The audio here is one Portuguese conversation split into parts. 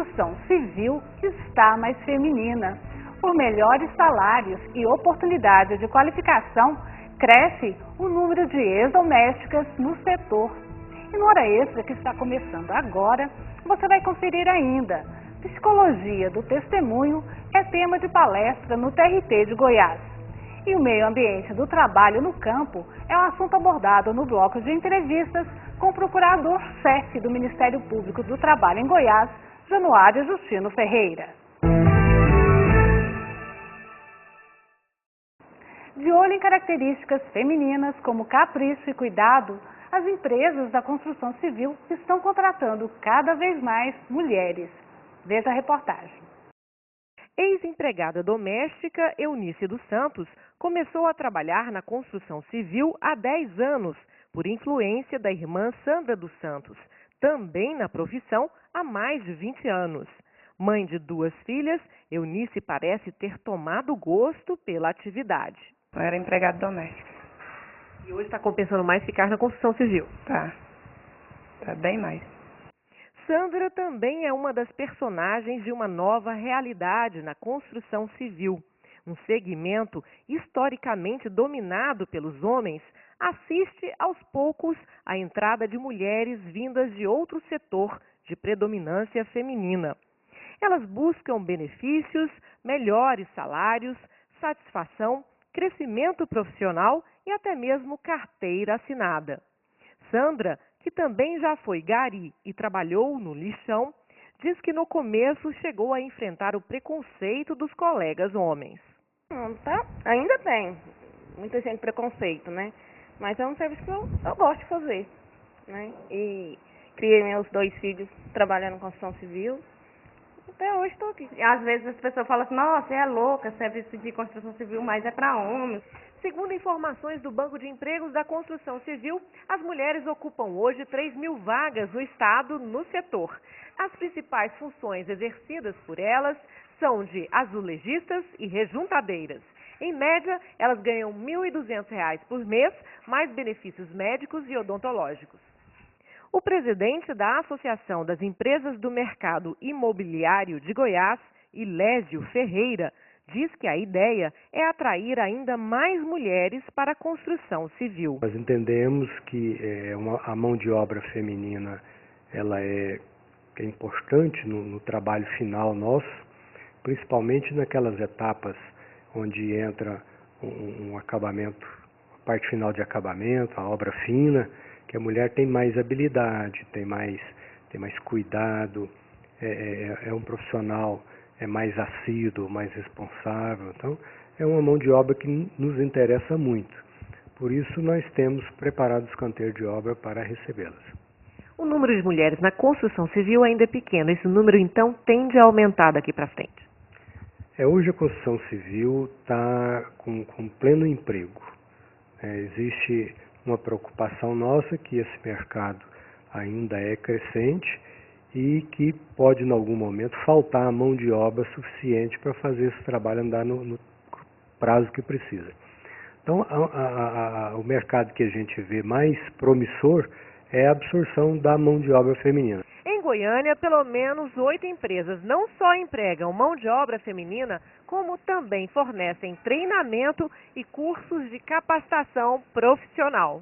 construção civil está mais feminina. Por melhores salários e oportunidade de qualificação, cresce o número de ex-domésticas no setor. E no Hora Extra, que está começando agora, você vai conferir ainda. Psicologia do testemunho é tema de palestra no TRT de Goiás. E o meio ambiente do trabalho no campo é um assunto abordado no bloco de entrevistas com o procurador-chefe do Ministério Público do Trabalho em Goiás, Januário Justino Ferreira. De olho em características femininas como capricho e cuidado, as empresas da construção civil estão contratando cada vez mais mulheres. Veja a reportagem. Ex-empregada doméstica Eunice dos Santos começou a trabalhar na construção civil há 10 anos, por influência da irmã Sandra dos Santos, também na profissão há mais de 20 anos. Mãe de 2 filhas, Eunice parece ter tomado gosto pela atividade. Eu era empregada doméstica. E hoje está compensando mais ficar na construção civil? Tá bem mais. Sandra também é uma das personagens de uma nova realidade na construção civil. Um segmento historicamente dominado pelos homens assiste aos poucos à entrada de mulheres vindas de outro setor de predominância feminina. Elas buscam benefícios, melhores salários, satisfação, crescimento profissional e até mesmo carteira assinada. Sandra, que também já foi gari e trabalhou no lixão, diz que no começo chegou a enfrentar o preconceito dos colegas homens. Ainda tem muita gente preconceito, né? Mas é um serviço que eu gosto de fazer, né? E criei meus 2 filhos trabalhando em construção civil. Até hoje estou aqui. E às vezes as pessoas falam assim, nossa, é louca, serviço de construção civil, mas é para homens. Segundo informações do Banco de Empregos da Construção Civil, as mulheres ocupam hoje 3.000 vagas no estado no setor. As principais funções exercidas por elas são de azulejistas e rejuntadeiras. Em média, elas ganham R$ 1.200 por mês, mais benefícios médicos e odontológicos. O presidente da Associação das Empresas do Mercado Imobiliário de Goiás, Ilésio Ferreira, diz que a ideia é atrair ainda mais mulheres para a construção civil. Nós entendemos que a mão de obra feminina ela é importante no trabalho final nosso, principalmente naquelas etapas onde entra um acabamento, a parte final de acabamento, a obra fina, que a mulher tem mais habilidade, tem mais cuidado, é um profissional mais assíduo, mais responsável. Então, é uma mão de obra que nos interessa muito. Por isso, nós temos preparado os canteiros de obra para recebê-las. O número de mulheres na construção civil ainda é pequeno. Esse número, então, tende a aumentar daqui para frente. Hoje a construção civil está com pleno emprego. Existe uma preocupação nossa que esse mercado ainda é crescente e que pode, em algum momento, faltar a mão de obra suficiente para fazer esse trabalho andar no prazo que precisa. Então, o mercado que a gente vê mais promissor é a absorção da mão de obra feminina. Em Goiânia, pelo menos 8 empresas não só empregam mão de obra feminina, como também fornecem treinamento e cursos de capacitação profissional.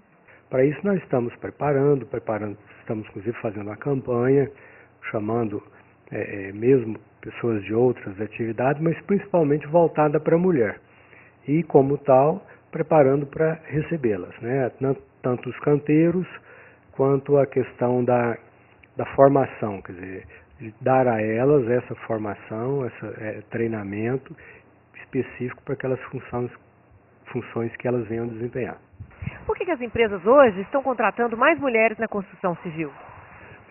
Para isso nós estamos preparando, estamos inclusive fazendo uma campanha, chamando mesmo pessoas de outras atividades, mas principalmente voltada para a mulher. E como tal, preparando para recebê-las, né? Tanto os canteiros quanto a questão da formação, quer dizer, de dar a elas essa formação, esse treinamento específico para aquelas funções que elas venham desempenhar. Por que as empresas hoje estão contratando mais mulheres na construção civil?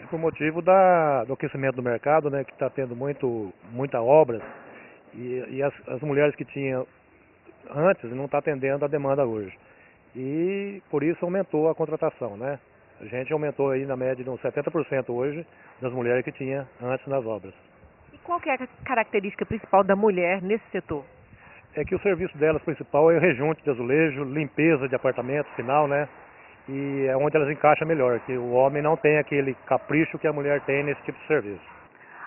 É por motivo do aquecimento do mercado, né, que está tendo muita obra e as mulheres que tinham antes não estão atendendo a demanda hoje. E por isso aumentou a contratação, né? A gente aumentou aí na média de uns 70% hoje das mulheres que tinha antes nas obras. E qual que é a característica principal da mulher nesse setor? É que o serviço delas principal é o rejunte de azulejo, limpeza de apartamento final, né? E é onde elas encaixam melhor, que o homem não tem aquele capricho que a mulher tem nesse tipo de serviço.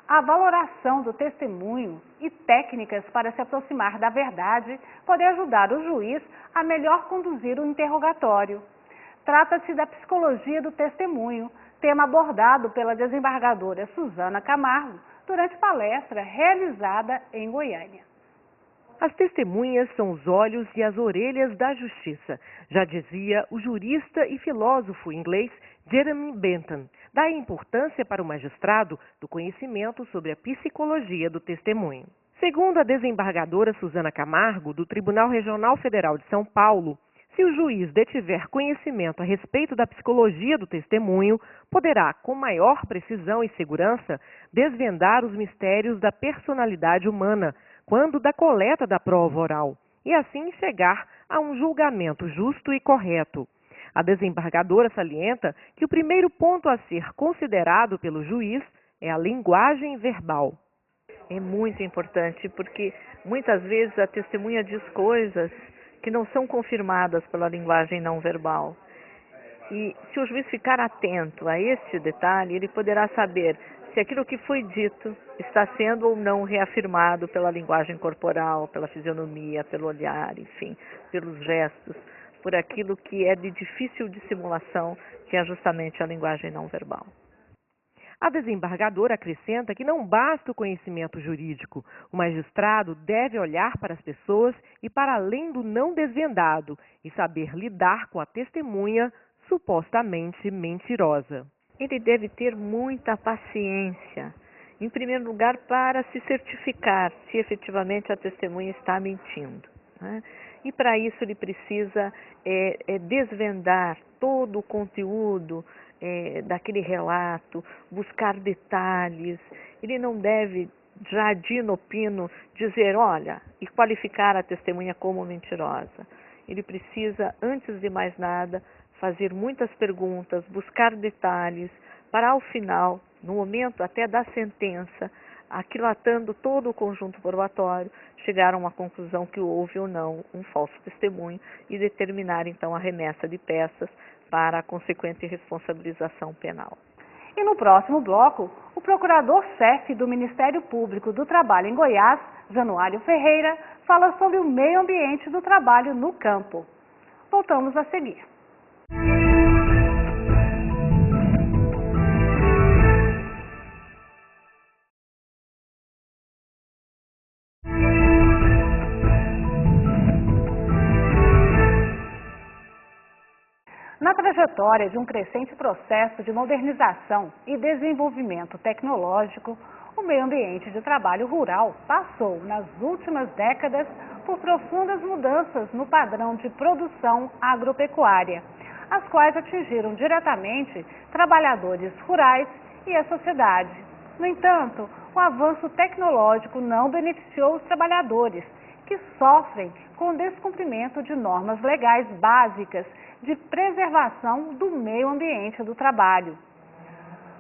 A valoração do testemunho e técnicas para se aproximar da verdade podem ajudar o juiz a melhor conduzir o interrogatório. Trata-se da psicologia do testemunho, tema abordado pela desembargadora Suzana Camargo durante palestra realizada em Goiânia. As testemunhas são os olhos e as orelhas da justiça, já dizia o jurista e filósofo inglês Jeremy Bentham. Daí a importância para o magistrado do conhecimento sobre a psicologia do testemunho. Segundo a desembargadora Suzana Camargo, do Tribunal Regional Federal de São Paulo, se o juiz detiver conhecimento a respeito da psicologia do testemunho, poderá, com maior precisão e segurança, desvendar os mistérios da personalidade humana, quando da coleta da prova oral, e assim chegar a um julgamento justo e correto. A desembargadora salienta que o primeiro ponto a ser considerado pelo juiz é a linguagem verbal. É muito importante porque muitas vezes a testemunha diz coisas que não são confirmadas pela linguagem não verbal. E se o juiz ficar atento a este detalhe, ele poderá saber se aquilo que foi dito está sendo ou não reafirmado pela linguagem corporal, pela fisionomia, pelo olhar, enfim, pelos gestos, por aquilo que é de difícil dissimulação, que é justamente a linguagem não verbal. A desembargadora acrescenta que não basta o conhecimento jurídico. O magistrado deve olhar para as pessoas e para além do não desvendado e saber lidar com a testemunha supostamente mentirosa. Ele deve ter muita paciência, em primeiro lugar, para se certificar se efetivamente a testemunha está mentindo, né? E para isso ele precisa desvendar todo o conteúdo daquele relato, buscar detalhes. Ele não deve, já de inopino, dizer, olha, e qualificar a testemunha como mentirosa. Ele precisa, antes de mais nada, fazer muitas perguntas, buscar detalhes, para ao final, no momento até da sentença, aquilatando todo o conjunto probatório, chegar a uma conclusão que houve ou não um falso testemunho e determinar então a remessa de peças para a consequente responsabilização penal. E no próximo bloco, o procurador-chefe do Ministério Público do Trabalho em Goiás, Januário Ferreira, fala sobre o meio ambiente do trabalho no campo. Voltamos a seguir. Na trajetória de um crescente processo de modernização e desenvolvimento tecnológico, o meio ambiente de trabalho rural passou, nas últimas décadas, por profundas mudanças no padrão de produção agropecuária, as quais atingiram diretamente trabalhadores rurais e a sociedade. No entanto, o avanço tecnológico não beneficiou os trabalhadores, que sofrem com o descumprimento de normas legais básicas de preservação do meio ambiente do trabalho.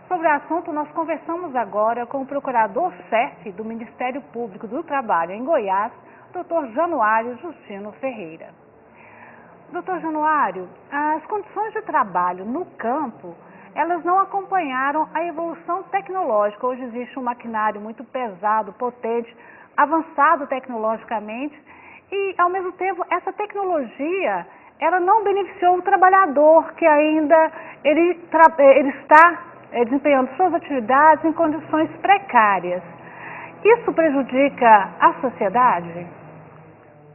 Sobre o assunto, nós conversamos agora com o procurador-chefe do Ministério Público do Trabalho em Goiás, Dr. Januário Justino Ferreira. Dr. Januário, as condições de trabalho no campo, elas não acompanharam a evolução tecnológica. Hoje existe um maquinário muito pesado, potente, avançado tecnologicamente e, ao mesmo tempo, essa tecnologia ela não beneficiou o trabalhador que ainda ele está desempenhando suas atividades em condições precárias. Isso prejudica a sociedade?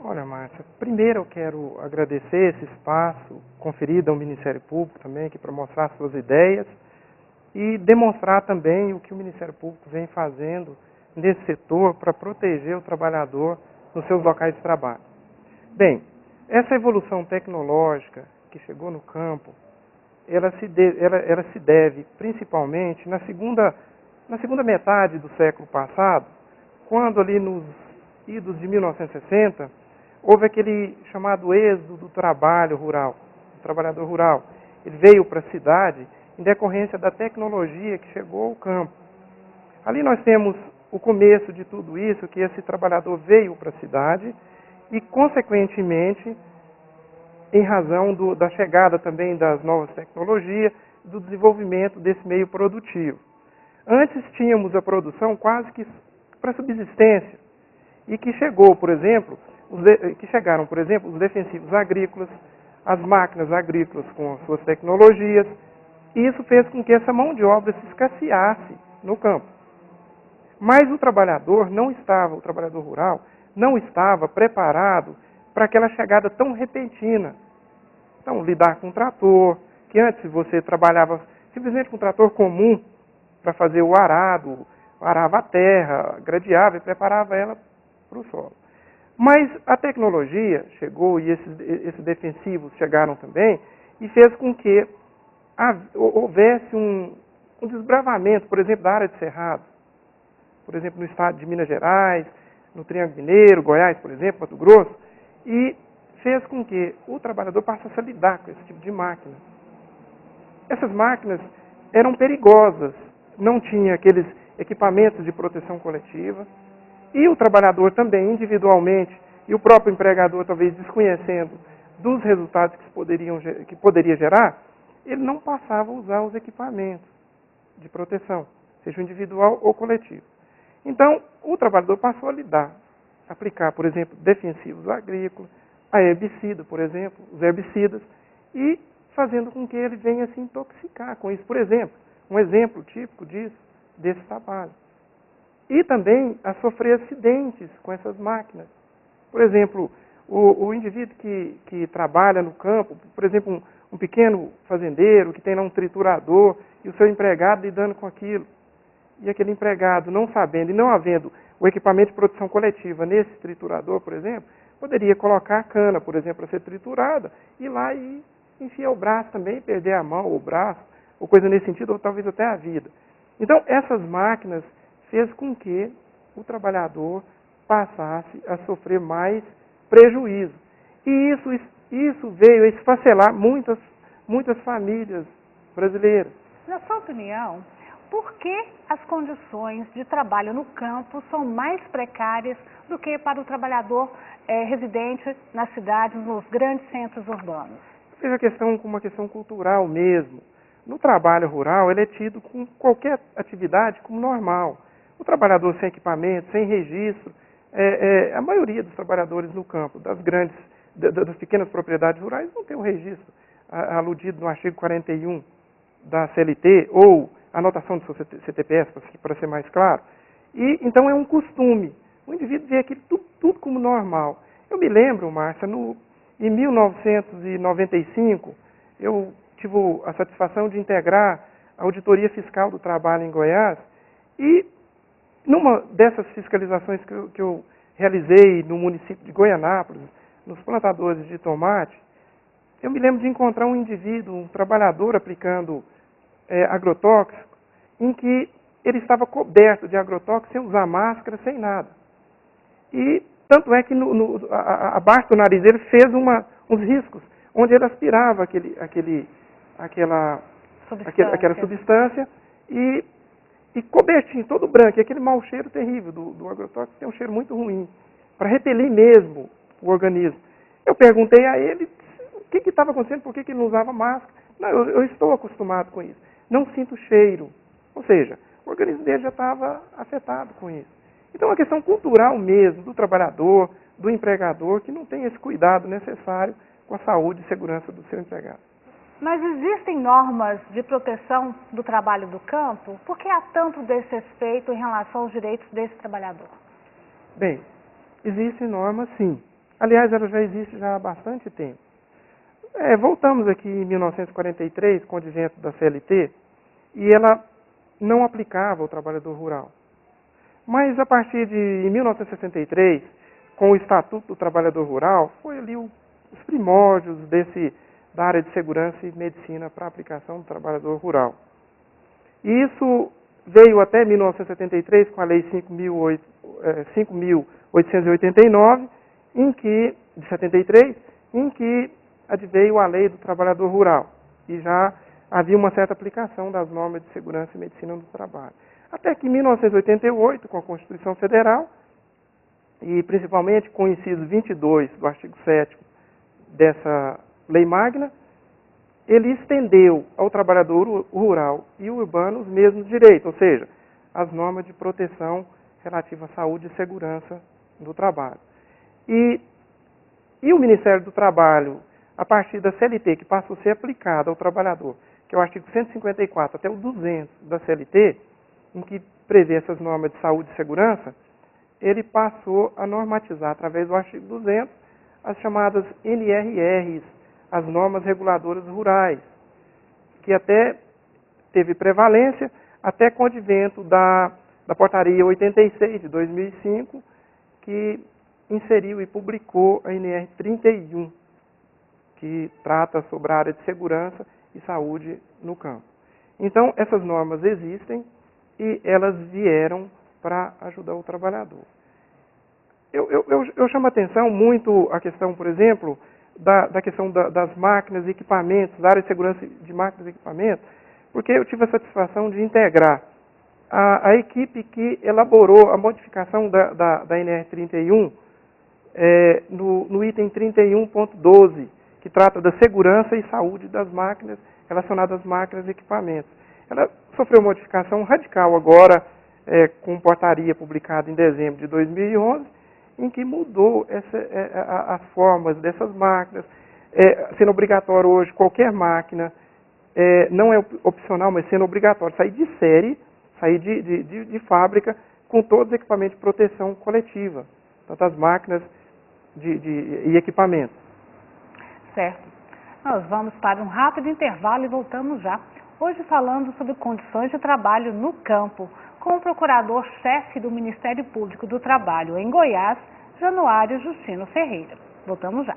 Olha, Márcia, primeiro eu quero agradecer esse espaço conferido ao Ministério Público também aqui para mostrar suas ideias e demonstrar também o que o Ministério Público vem fazendo nesse setor para proteger o trabalhador nos seus locais de trabalho. Bem, essa evolução tecnológica que chegou no campo, ela se deve principalmente na segunda metade do século passado, quando ali nos idos de 1960, houve aquele chamado êxodo do trabalho rural, do trabalhador rural. Ele veio para a cidade em decorrência da tecnologia que chegou ao campo. Ali nós temos o começo de tudo isso, que esse trabalhador veio para a cidade e, consequentemente, em razão da chegada também das novas tecnologias, do desenvolvimento desse meio produtivo. Antes tínhamos a produção quase que para subsistência, e que chegou, por exemplo, chegaram, por exemplo, os defensivos agrícolas, as máquinas agrícolas com as suas tecnologias, e isso fez com que essa mão de obra se escasseasse no campo. Mas o trabalhador rural, não estava preparado para aquela chegada tão repentina. Então, lidar com um trator, que antes você trabalhava simplesmente com um trator comum para fazer o arado, arava a terra, gradeava e preparava ela para o solo. Mas a tecnologia chegou e esses defensivos chegaram também e fez com que houvesse um desbravamento, por exemplo, da área de cerrado. Por exemplo, no estado de Minas Gerais, no Triângulo Mineiro, Goiás, por exemplo, Mato Grosso, e fez com que o trabalhador passasse a lidar com esse tipo de máquina. Essas máquinas eram perigosas, não tinha aqueles equipamentos de proteção coletiva, e o trabalhador também, individualmente, e o próprio empregador, talvez desconhecendo dos resultados que poderia gerar, ele não passava a usar os equipamentos de proteção, seja individual ou coletivo. Então, o trabalhador passou a aplicar, por exemplo, defensivos agrícolas, a herbicida, por exemplo, os herbicidas, e fazendo com que ele venha se intoxicar com isso. Por exemplo, um exemplo típico desse trabalho. E também a sofrer acidentes com essas máquinas. Por exemplo, o indivíduo que trabalha no campo, por exemplo, um pequeno fazendeiro que tem lá um triturador e o seu empregado lidando com aquilo. E aquele empregado, não sabendo e não havendo o equipamento de produção coletiva nesse triturador, por exemplo, poderia colocar a cana, por exemplo, a ser triturada, ir lá e enfiar o braço também, perder a mão ou o braço, ou coisa nesse sentido, ou talvez até a vida. Então, essas máquinas fez com que o trabalhador passasse a sofrer mais prejuízo. E isso veio a esfacelar muitas famílias brasileiras. Na sua opinião, por que as condições de trabalho no campo são mais precárias do que para o trabalhador residente nas cidades, nos grandes centros urbanos? Veja a questão como uma questão cultural mesmo. No trabalho rural, ele é tido com qualquer atividade como normal. O trabalhador sem equipamento, sem registro, a maioria dos trabalhadores no campo, das pequenas propriedades rurais, não tem o registro aludido no artigo 41 da CLT, ou anotação do seu CTPS, para ser mais claro. E, então, é um costume. O indivíduo vê aquilo tudo como normal. Eu me lembro, Márcia, em 1995, eu tive a satisfação de integrar a Auditoria Fiscal do Trabalho em Goiás, e numa dessas fiscalizações que eu realizei no município de Goianápolis, nos plantadores de tomate, eu me lembro de encontrar um indivíduo, um trabalhador aplicando agrotóxico, em que ele estava coberto de agrotóxico, sem usar máscara, sem nada. E tanto é que abaixo do nariz dele fez uns riscos, onde ele aspirava aquela substância e cobertinho, todo branco, e aquele mau cheiro terrível do agrotóxico, tem um cheiro muito ruim, para repelir mesmo o organismo. Eu perguntei a ele o que estava acontecendo, por que ele não usava máscara. Não, eu estou acostumado com isso, não sinto cheiro. Ou seja, o organismo dele já estava afetado com isso. Então, é uma questão cultural mesmo, do trabalhador, do empregador, que não tem esse cuidado necessário com a saúde e segurança do seu empregado. Mas existem normas de proteção do trabalho do campo? Por que há tanto desrespeito em relação aos direitos desse trabalhador? Bem, existem normas sim. Aliás, ela já existe já há bastante tempo. Voltamos aqui em 1943, com o advento da CLT, e ela não aplicava ao trabalhador rural. Mas a partir de 1963, com o Estatuto do Trabalhador Rural, foi ali os primórdios da área de segurança e medicina para a aplicação do trabalhador rural. E isso veio até 1973 com a Lei 5.889, de 73, em que adveio a Lei do Trabalhador Rural. E já havia uma certa aplicação das normas de segurança e medicina do trabalho. Até que em 1988, com a Constituição Federal, e principalmente com o inciso 22 do artigo 7º dessa Lei Magna, ele estendeu ao trabalhador rural e urbano os mesmos direitos, ou seja, as normas de proteção relativas à saúde e segurança do trabalho. E o Ministério do Trabalho, a partir da CLT, que passou a ser aplicada ao trabalhador, que é o artigo 154 até o 200 da CLT, em que prevê essas normas de saúde e segurança, ele passou a normatizar, através do artigo 200, as chamadas NRRs, as normas reguladoras rurais, que até teve prevalência, até com o advento da Portaria 86 de 2005, que inseriu e publicou a NR 31, que trata sobre a área de segurança e saúde no campo. Então, essas normas existem e elas vieram para ajudar o trabalhador. Eu chamo a atenção muito a questão, por exemplo, da questão das máquinas e equipamentos, da área de segurança de máquinas e equipamentos, porque eu tive a satisfação de integrar a equipe que elaborou a modificação da NR 31 no item 31.12, que trata da segurança e saúde das máquinas relacionadas às máquinas e equipamentos. Ela sofreu modificação radical agora, com portaria publicada em dezembro de 2011, em que mudou as formas dessas máquinas, sendo obrigatório hoje qualquer máquina, não é opcional, mas sendo obrigatório sair de série, sair de fábrica, com todos os equipamentos de proteção coletiva, tanto as máquinas e equipamentos. Certo. Nós vamos para um rápido intervalo e voltamos já. Hoje falando sobre condições de trabalho no campo, com o procurador-chefe do Ministério Público do Trabalho em Goiás, Januário Justino Ferreira. Voltamos já.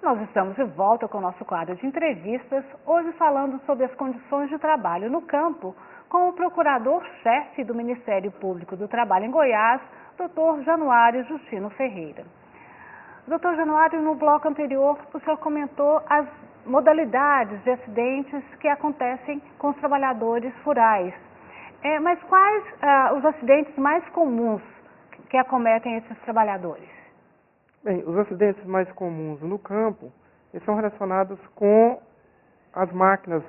Nós estamos de volta com o nosso quadro de entrevistas, hoje falando sobre as condições de trabalho no campo, com o procurador-chefe do Ministério Público do Trabalho em Goiás, Dr. Januário Justino Ferreira. Dr. Januário, no bloco anterior, o senhor comentou as modalidades de acidentes que acontecem com os trabalhadores rurais. Mas quais os acidentes mais comuns que acometem esses trabalhadores? Bem, os acidentes mais comuns no campo eles são relacionados com as máquinas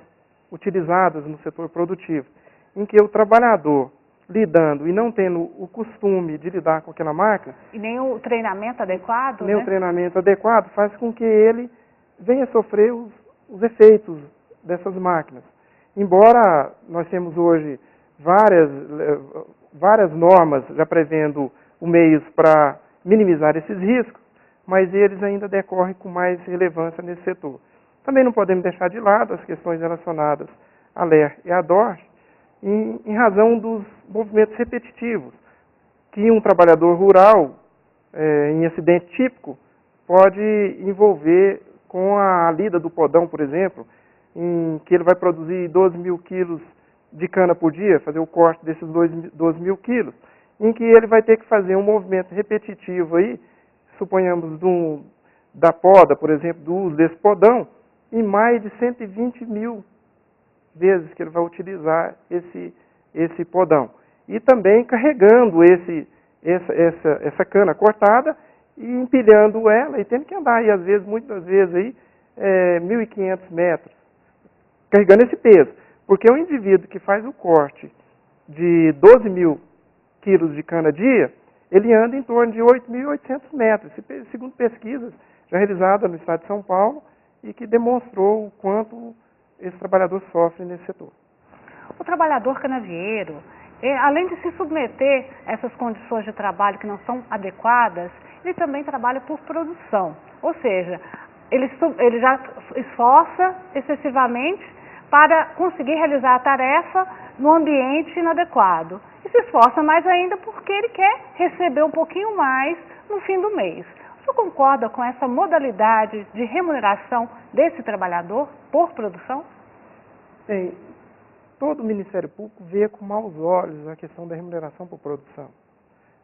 utilizadas no setor produtivo, em que o trabalhador lidando e não tendo o costume de lidar com aquela máquina... E nem o treinamento adequado, nem o treinamento adequado faz com que ele venha sofrer os efeitos dessas máquinas. Embora nós temos hoje várias normas já prevendo meios para minimizar esses riscos, mas eles ainda decorrem com mais relevância nesse setor. Também não podemos deixar de lado as questões relacionadas à LER e à DORT, em razão dos movimentos repetitivos, que um trabalhador rural, em acidente típico, pode envolver com a lida do podão, por exemplo, em que ele vai produzir 12 mil quilos de cana por dia, fazer o corte desses 12 mil quilos, em que ele vai ter que fazer um movimento repetitivo aí, suponhamos da poda, por exemplo, do uso desse podão, em mais de 120 mil vezes que ele vai utilizar esse podão. E também carregando essa cana cortada e empilhando ela e tendo que andar aí, às vezes, muitas vezes, aí, 1.500 metros, carregando esse peso. Porque o indivíduo que faz o corte de 12 mil quilos de cana dia, ele anda em torno de 8.800 metros, segundo pesquisas já realizadas no estado de São Paulo e que demonstrou o quanto esse trabalhador sofre nesse setor. O trabalhador canavieiro, além de se submeter a essas condições de trabalho que não são adequadas, ele também trabalha por produção, ou seja, ele já esforça excessivamente para conseguir realizar a tarefa no ambiente inadequado. E se esforça mais ainda porque ele quer receber um pouquinho mais no fim do mês. O senhor concorda com essa modalidade de remuneração desse trabalhador por produção? Bem, todo o Ministério Público vê com maus olhos a questão da remuneração por produção,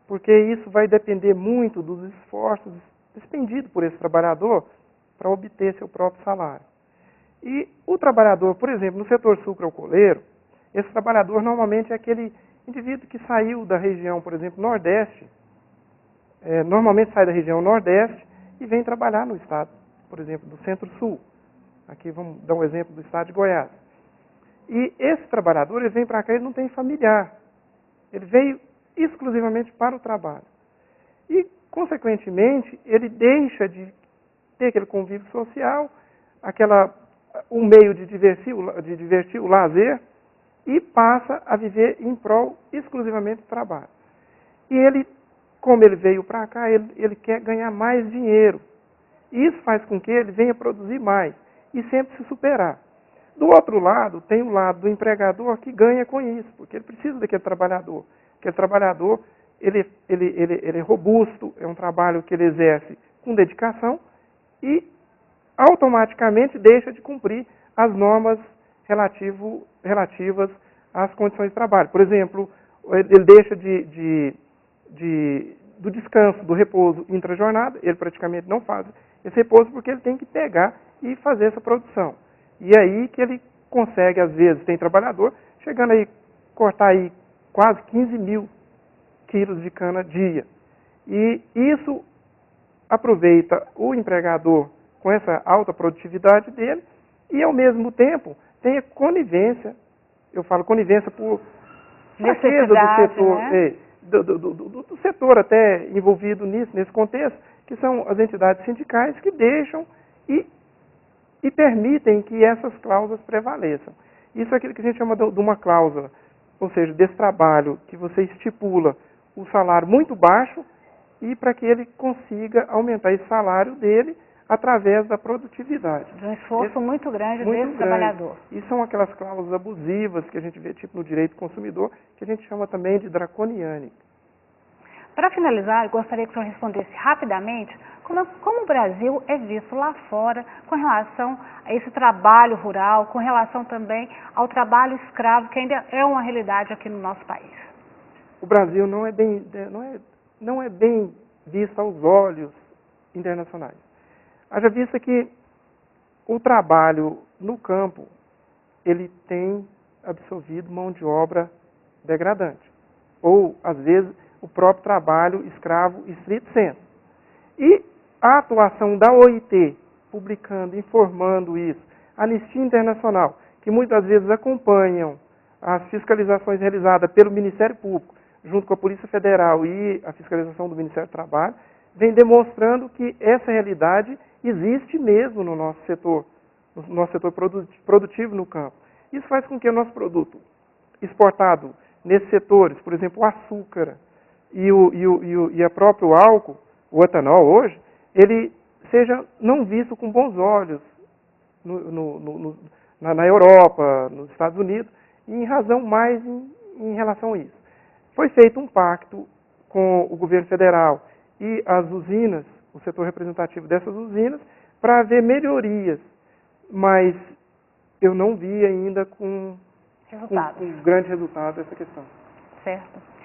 porque isso vai depender muito dos esforços expendidos por esse trabalhador para obter seu próprio salário. E o trabalhador, por exemplo, no setor sucroalcooleiro, esse trabalhador normalmente é aquele indivíduo que saiu da região, por exemplo, Nordeste, normalmente sai da região Nordeste e vem trabalhar no estado, por exemplo, do Centro-Sul. Aqui vamos dar um exemplo do estado de Goiás. E esse trabalhador, ele vem para cá, ele não tem familiar. Ele veio exclusivamente para o trabalho. E, consequentemente, ele deixa de ter aquele convívio social, um meio de divertir o lazer, e passa a viver em prol exclusivamente do trabalho. E ele, como ele veio para cá, ele quer ganhar mais dinheiro. E isso faz com que ele venha produzir mais e sempre se superar. Do outro lado, tem o lado do empregador que ganha com isso, porque ele precisa daquele trabalhador. Aquele trabalhador, ele é robusto, é um trabalho que ele exerce com dedicação e automaticamente deixa de cumprir as normas relativas às condições de trabalho. Por exemplo, ele deixa do descanso, do repouso intra-jornada, ele praticamente não faz esse repouso porque ele tem que pegar e fazer essa produção. E aí que ele consegue, às vezes, tem trabalhador, chegando aí, cortar aí quase 15 mil quilos de cana dia. E isso aproveita o empregador com essa alta produtividade dele e, ao mesmo tempo, tem a conivência, eu falo conivência por fraqueza do setor, né? do setor até envolvido nesse contexto, que são as entidades sindicais que deixam e permitem que essas cláusulas prevaleçam. Isso é aquilo que a gente chama de uma cláusula, ou seja, desse trabalho que você estipula o salário muito baixo e para que ele consiga aumentar esse salário dele através da produtividade. De um esforço muito grande desse trabalhador. E são aquelas cláusulas abusivas que a gente vê tipo no direito do consumidor, que a gente chama também de draconiânica. Para finalizar, eu gostaria que o senhor respondesse rapidamente como o Brasil é visto lá fora com relação a esse trabalho rural, com relação também ao trabalho escravo, que ainda é uma realidade aqui no nosso país. O Brasil não é bem visto aos olhos internacionais. Haja vista que o trabalho no campo, ele tem absorvido mão de obra degradante. Ou, às vezes, o próprio trabalho escravo estrito sensu. E a atuação da OIT, publicando, informando isso, a Anistia Internacional, que muitas vezes acompanham as fiscalizações realizadas pelo Ministério Público, junto com a Polícia Federal e a fiscalização do Ministério do Trabalho, vem demonstrando que essa realidade existe mesmo no nosso setor produtivo no campo. Isso faz com que o nosso produto exportado nesses setores, por exemplo, o açúcar e a próprio álcool, o etanol hoje, ele seja não visto com bons olhos na Europa, nos Estados Unidos, e em razão mais em relação a isso. Foi feito um pacto com o governo federal e as usinas, o setor representativo dessas usinas, para haver melhorias, mas eu não vi ainda com grande resultado essa questão. Certo.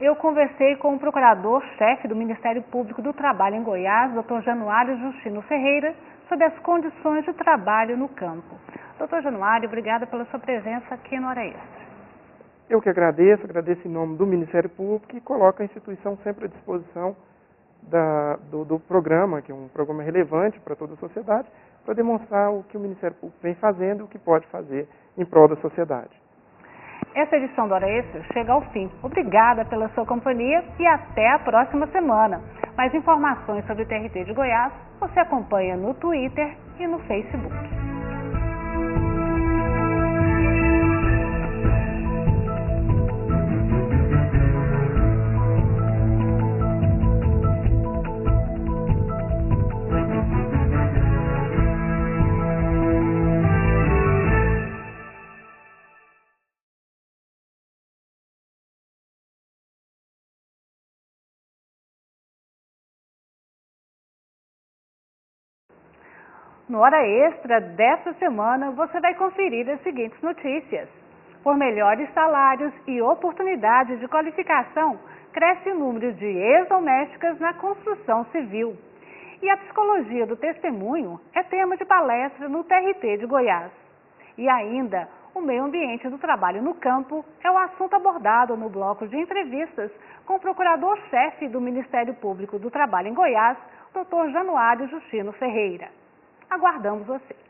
Eu conversei com o procurador-chefe do Ministério Público do Trabalho em Goiás, Dr. Januário Justino Ferreira, sobre as condições de trabalho no campo. Dr. Januário, obrigada pela sua presença aqui no Hora Extra. Eu que agradeço em nome do Ministério Público e coloco a instituição sempre à disposição do programa, que é um programa relevante para toda a sociedade, para demonstrar o que o Ministério Público vem fazendo e o que pode fazer em prol da sociedade. Essa edição do Hora Extra chega ao fim. Obrigada pela sua companhia e até a próxima semana. Mais informações sobre o TRT de Goiás você acompanha no Twitter e no Facebook. No Hora Extra desta semana, você vai conferir as seguintes notícias. Por melhores salários e oportunidades de qualificação, cresce o número de ex-domésticas na construção civil. E a psicologia do testemunho é tema de palestra no TRT de Goiás. E ainda, o meio ambiente do trabalho no campo é o assunto abordado no bloco de entrevistas com o procurador-chefe do Ministério Público do Trabalho em Goiás, Dr. Januário Justino Ferreira. Aguardamos você!